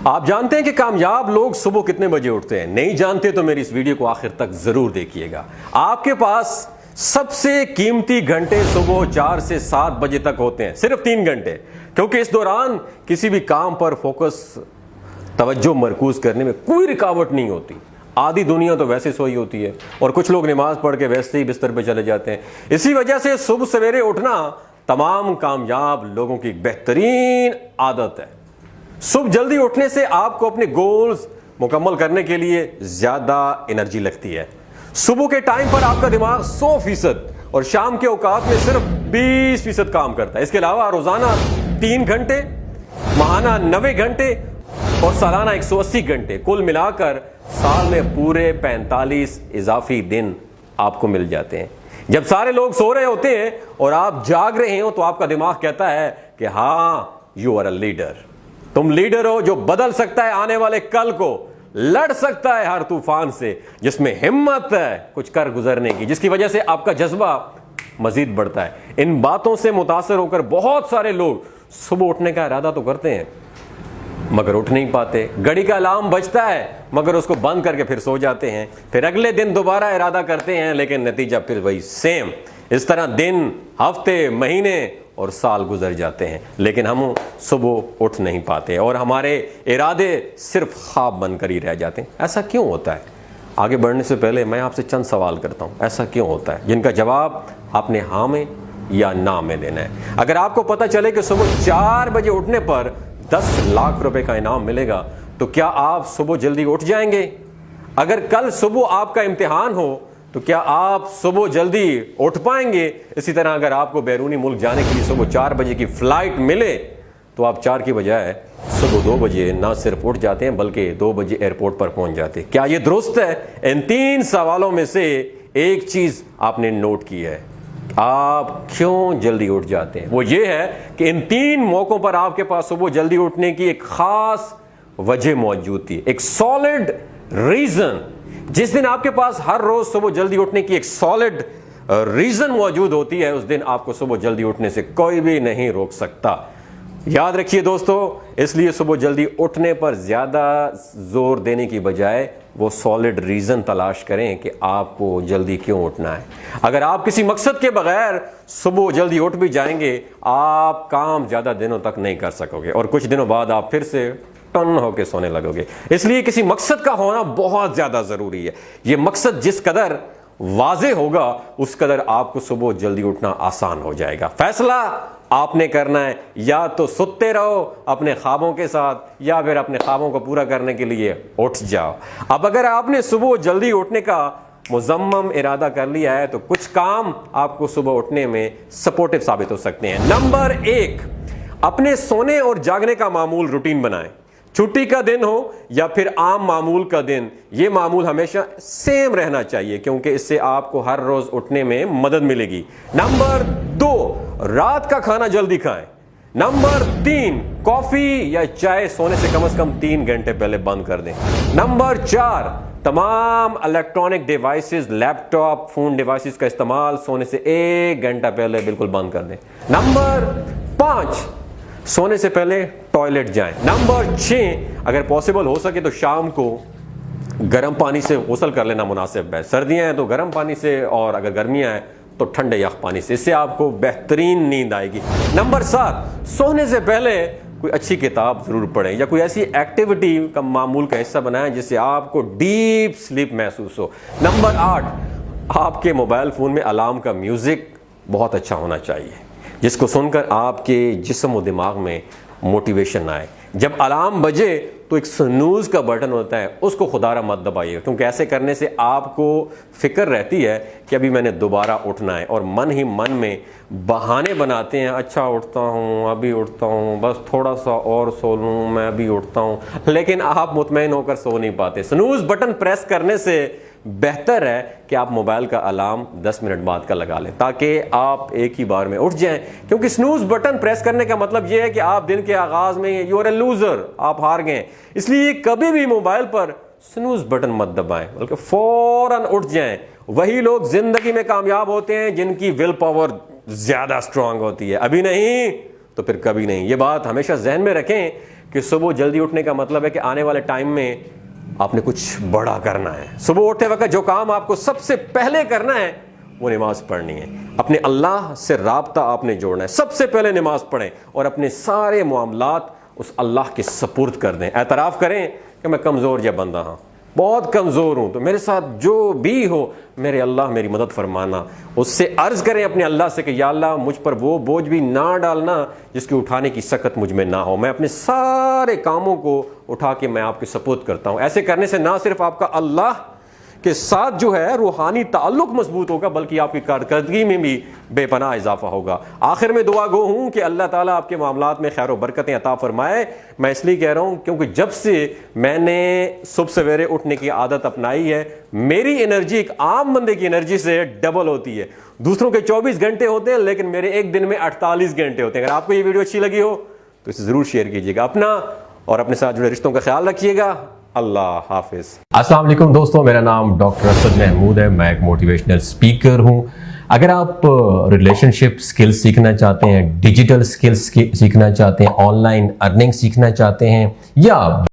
आप जानते हैं कि कामयाब लोग सुबह कितने बजे उठते हैं? नहीं जानते तो मेरी इस वीडियो को आखिर तक जरूर देखिएगा। आपके पास सबसे कीमती घंटे सुबह 4 से 7 बजे तक होते हैं, सिर्फ 3 घंटे, क्योंकि इस दौरान किसी भी काम पर फोकस, तवज्जो मरकूज करने में कोई रुकावट नहीं होती। आधी दुनिया तो वैसे सोई होती है और कुछ लोग नमाज पढ़ के वैसे ही बिस्तर पे चले जाते हैं। इसी वजह से सुबह सवेरे उठना तमाम कामयाब लोगों की एक बेहतरीन आदत है। सुबह जल्दी उठने से आपको अपने गोल्स मुकम्मल करने के लिए ज्यादा एनर्जी लगती है। सुबह के टाइम पर आपका दिमाग 100% और शाम के औकात में सिर्फ 20% काम करता है। इसके अलावा रोजाना 3 घंटे, माहाना 90 घंटे और सालाना 180 घंटे, कुल मिलाकर साल में पूरे 45 इजाफी दिन आपको मिल जाते हैं। जब सारे लोग सो रहे होते हैं और आप जाग रहे हो तो आपका दिमाग कहता है कि हाँ, यू आर अ लीडर। तुम लीडर हो जो बदल सकता है आने वाले कल को, लड़ सकता है हर तूफान से, जिसमें हिम्मत है कुछ कर गुजरने की, जिसकी वजह से आपका जज्बा मजीद बढ़ता है। इन बातों से मुतासर होकर बहुत सारे लोग सुबह उठने का इरादा तो करते हैं मगर उठ नहीं पाते। घड़ी का अलार्म बजता है मगर उसको बंद करके फिर सो जाते हैं। फिर अगले दिन दोबारा इरादा करते हैं लेकिन नतीजा फिर वही सेम। इस तरह दिन, हफ्ते, महीने और साल गुजर जाते हैं लेकिन हम सुबह उठ नहीं पाते और हमारे इरादे सिर्फ ख्वाब बनकर ही रह जाते हैं। ऐसा क्यों होता है? आगे बढ़ने से पहले मैं आपसे चंद सवाल करता हूं, ऐसा क्यों होता है, जिनका जवाब आपने हाँ में या ना में देना है। अगर आपको पता चले कि सुबह 4 बजे उठने पर 10 लाख रुपए का इनाम मिलेगा तो क्या आप सुबह जल्दी उठ जाएंगे? अगर कल सुबह आपका इम्तिहान हो तो क्या आप सुबह जल्दी उठ पाएंगे? इसी तरह अगर आपको बैरूनी मुल्क जाने के लिए सुबह 4 बजे की फ्लाइट मिले तो आप 4 की बजाय सुबह 2 बजे ना सिर्फ उठ जाते हैं बल्कि 2 बजे एयरपोर्ट पर पहुंच जाते हैं। क्या यह दुरुस्त है? इन 3 सवालों में से एक चीज आपने नोट की है, आप क्यों जल्दी उठ जाते हैं। वो ये है कि इन 3 मौकों पर आपके पास सुबह जल्दी उठने की एक खास वजह मौजूद थी, एक सॉलिड रीजन। जिस दिन आपके पास हर रोज सुबह जल्दी उठने की एक सॉलिड रीजन मौजूद होती है, उस दिन आपको सुबह जल्दी उठने से कोई भी नहीं रोक सकता। याद रखिए दोस्तों, इसलिए सुबह जल्दी उठने पर ज्यादा जोर देने की बजाय वो सॉलिड रीजन तलाश करें कि आपको जल्दी क्यों उठना है। अगर आप किसी मकसद के बगैर सुबह जल्दी उठ भी जाएंगे, आप काम ज्यादा दिनों तक नहीं कर सकोगे और कुछ दिनों बाद आप फिर से टन होके सोने लगोगे। इसलिए किसी मकसद का होना बहुत ज्यादा जरूरी है। यह मकसद जिस कदर वाज़ेह होगा उस कदर आपको सुबह जल्दी उठना आसान हो जाएगा। फैसला आपने करना है, या तो सुत्ते रहो अपने ख्वाबों के साथ या फिर अपने ख्वाबों को पूरा करने के लिए उठ जाओ। अब अगर आपने सुबह जल्दी उठने का मुज़म्मम इरादा कर लिया है तो कुछ काम आपको सुबह उठने में सपोर्टिव साबित हो सकते हैं। नंबर 1, अपने सोने और जागने का मामूल रूटीन बनाएं। छुट्टी का दिन हो या फिर आम मामूल का दिन, यह मामूल हमेशा सेम रहना चाहिए क्योंकि इससे आपको हर रोज उठने में मदद मिलेगी। नंबर 2, रात का खाना जल्दी खाएं। नंबर 3, कॉफी या चाय सोने से कम 3 घंटे पहले बंद कर दें। नंबर 4, तमाम electronic devices, laptop, phone devices का इस्तेमाल सोने से 1 घंटा पहले बिल्कुल बंद कर दें। नंबर 5, सोने से पहले टॉयलेट जाएं। नंबर 6, अगर पॉसिबल हो सके तो शाम को गर्म पानी से गुस्ल कर लेना मुनासिब है। सर्दियां हैं तो गर्म पानी से और अगर गर्मियां हैं तो ठंडे यख पानी से, इससे आपको बेहतरीन नींद आएगी। नंबर 7, सोने से पहले कोई अच्छी किताब जरूर पढ़ें या कोई ऐसी एक्टिविटी का मामूल का हिस्सा बनाएं जिससे आपको डीप स्लीप महसूस हो। नंबर 8, आपके मोबाइल फोन में अलार्म का म्यूजिक बहुत अच्छा होना चाहिए जिसको सुनकर आपके जिस्म और दिमाग में मोटिवेशन आए। जब अलार्म बजे तो एक स्नूज का बटन होता है, उसको खुदारा मत दबाइए क्योंकि ऐसे करने से आपको फिक्र रहती है कि अभी मैंने दोबारा उठना है और मन ही मन में बहाने बनाते हैं, अच्छा उठता हूँ, अभी उठता हूँ, बस थोड़ा सा और सो लूँ, मैं अभी उठता हूँ, लेकिन आप मुतमईन होकर सो नहीं पाते। स्नूज बटन प्रेस करने से बेहतर है कि आप मोबाइल का अलार्म 10 मिनट बाद का लगा लें ताकि आप एक ही बार में उठ जाएं, क्योंकि स्नूज बटन प्रेस करने का मतलब यह है कि आप दिन के आगाज में यू आर ए लूजर, आप हार गए। इसलिए कभी भी मोबाइल पर स्नूज बटन मत दबाएं बल्कि फौरन उठ जाएं। वही लोग जिंदगी में कामयाब होते हैं जिनकी विल पावर ज्यादा स्ट्रांग होती है। अभी नहीं तो फिर कभी नहीं। ये बात हमेशा जहन में रखें कि सुबह जल्दी उठने का मतलब है कि आने वाले टाइम में आपने कुछ बड़ा करना है। सुबह उठते वक्त जो काम आपको सबसे पहले करना है वो नमाज पढ़नी है। अपने अल्लाह से राब्ता आपने जोड़ना है। सबसे पहले नमाज पढ़ें और अपने सारे मामलात उस अल्लाह के सपुर्द कर दें। एतराफ़ करें कि मैं कमज़ोर या बंदा हूँ, बहुत कमज़ोर हूँ, तो मेरे साथ जो भी हो मेरे अल्लाह मेरी मदद फरमाना। उससे अर्ज़ करें अपने अल्लाह से कि या अल्लाह मुझ पर वो बोझ भी ना डालना जिसकी उठाने की सकत मुझ में ना हो। मैं अपने सारे कामों को उठा के मैं आपके सपुर्द करता हूँ। ऐसे करने से ना सिर्फ आपका अल्लाह के साथ जो है रूहानी ताल्लुक मजबूत होगा, बल्कि आपकी कारकर्दगी में भी बेपनाह इजाफा होगा। आखिर में दुआ गो हूँ कि अल्लाह ताला आपके मामलात में खैर व बरकतें अता फरमाए। मैं इसलिए कह रहा हूँ क्योंकि जब से मैंने सुबह सवेरे उठने की आदत अपनाई है, मेरी एनर्जी एक आम बंदे की एनर्जी से डबल होती है। दूसरों के 24 घंटे होते हैं, लेकिन मेरे एक दिन में 48 घंटे होते हैं। अगर आपको ये वीडियो अच्छी लगी हो तो इसे ज़रूर शेयर कीजिएगा। अपना और अपने साथ जुड़े रिश्तों का ख्याल रखिएगा। अल्लाह हाफिज। अस्सलाम वालेकुम दोस्तों, मेरा नाम डॉक्टर असद महमूद है। मैं एक मोटिवेशनल स्पीकर हूं। अगर आप रिलेशनशिप स्किल्स सीखना चाहते हैं, डिजिटल स्किल्स सीखना चाहते हैं, ऑनलाइन अर्निंग सीखना चाहते हैं, या